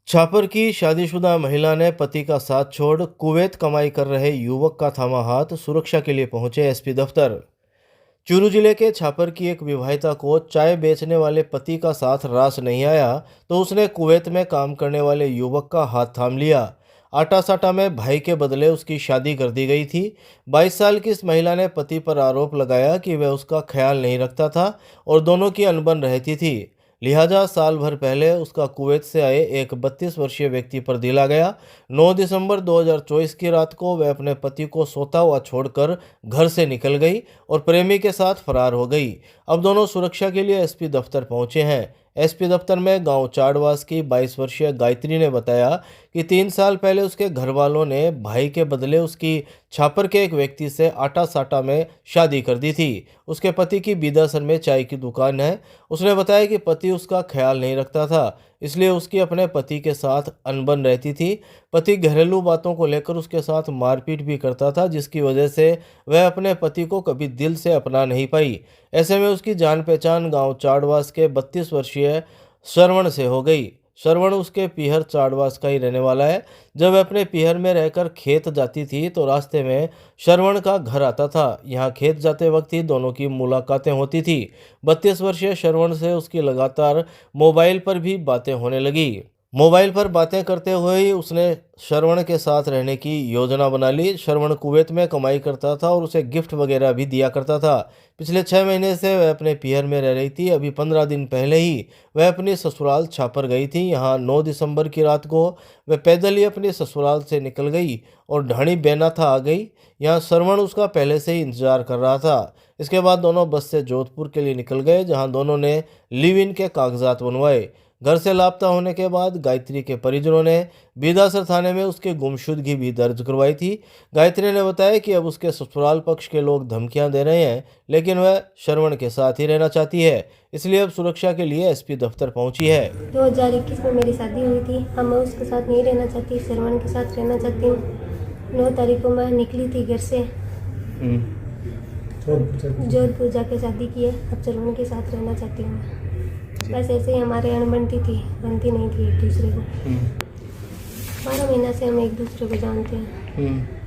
छापर की शादीशुदा महिला ने पति का साथ छोड़ कुवैत कमाई कर रहे युवक का थामा हाथ, सुरक्षा के लिए पहुंचे एसपी दफ्तर। चूरू जिले के छापर की एक विवाहिता को चाय बेचने वाले पति का साथ रास नहीं आया तो उसने कुवैत में काम करने वाले युवक का हाथ थाम लिया। आटा साटा में भाई के बदले उसकी शादी कर दी गई थी। 22 साल की इस महिला ने पति पर आरोप लगाया कि वह उसका ख्याल नहीं रखता था और दोनों की अनबन रहती थी। लिहाजा साल भर पहले उसका कुवैत से आए एक 32 वर्षीय व्यक्ति पर दिला गया। 9 दिसंबर 2024 की रात को वह अपने पति को सोता हुआ छोड़कर घर से निकल गई और प्रेमी के साथ फरार हो गई। अब दोनों सुरक्षा के लिए एसपी दफ्तर पहुंचे हैं। एसपी दफ्तर में गांव चाड़वास की 22 वर्षीय गायत्री ने बताया कि 3 साल पहले उसके घर वालों ने भाई के बदले उसकी छापर के एक व्यक्ति से आटा साटा में शादी कर दी थी। उसके पति की बीदासर में चाय की दुकान है। उसने बताया कि पति उसका ख्याल नहीं रखता था, इसलिए उसकी अपने पति के साथ अनबन रहती थी। पति घरेलू बातों को लेकर उसके साथ मारपीट भी करता था, जिसकी वजह से वह अपने पति को कभी दिल से अपना नहीं पाई। ऐसे में उसकी जान पहचान गांव चाड़वास के 32 वर्षीय श्रवण से हो गई। श्रवण उसके पीहर चाड़वास का ही रहने वाला है। जब वह अपने पीहर में रहकर खेत जाती थी तो रास्ते में श्रवण का घर आता था। यहाँ खेत जाते वक्त ही दोनों की मुलाकातें होती थी। 32 वर्षीय श्रवण से उसकी लगातार मोबाइल पर भी बातें होने लगी। मोबाइल पर बातें करते हुए ही उसने श्रवण के साथ रहने की योजना बना ली। श्रवण कुवैत में कमाई करता था और उसे गिफ्ट वगैरह भी दिया करता था। पिछले 6 महीने से वह अपने पीहर में रह रही थी। अभी 15 दिन पहले ही वह अपनी ससुराल छापर गई थी। यहाँ 9 दिसंबर की रात को वह पैदल ही अपनी ससुराल से निकल गई और ढाणी बेनाथा आ गई। यहाँ श्रवण उसका पहले से ही इंतजार कर रहा था। इसके बाद दोनों बस से जोधपुर के लिए निकल गए, जहाँ दोनों ने लिव इन के कागजात बनवाए। घर से लापता होने के बाद गायत्री के परिजनों ने बीदासर थाने में उसके गुमशुदगी भी दर्ज करवाई थी। गायत्री ने बताया कि अब उसके ससुराल पक्ष के लोग धमकियां दे रहे हैं, लेकिन वह श्रवण के साथ ही रहना चाहती है, इसलिए अब सुरक्षा के लिए एसपी दफ्तर पहुंची है। 2021 में मेरी शादी हुई थी। अब मैं उसके साथ नहीं रहना चाहती, श्रवण के साथ रहना चाहती हूँ। 9 तारीख को मैं निकली थी घर से, जोधपुर जाके शादी की है। अब श्रवण के साथ रहना चाहती हूँ। बस ऐसे ही हमारे अनबनती थी, बनती नहीं थी एक दूसरे को। 12 महीना से हम एक दूसरे को जानते हैं।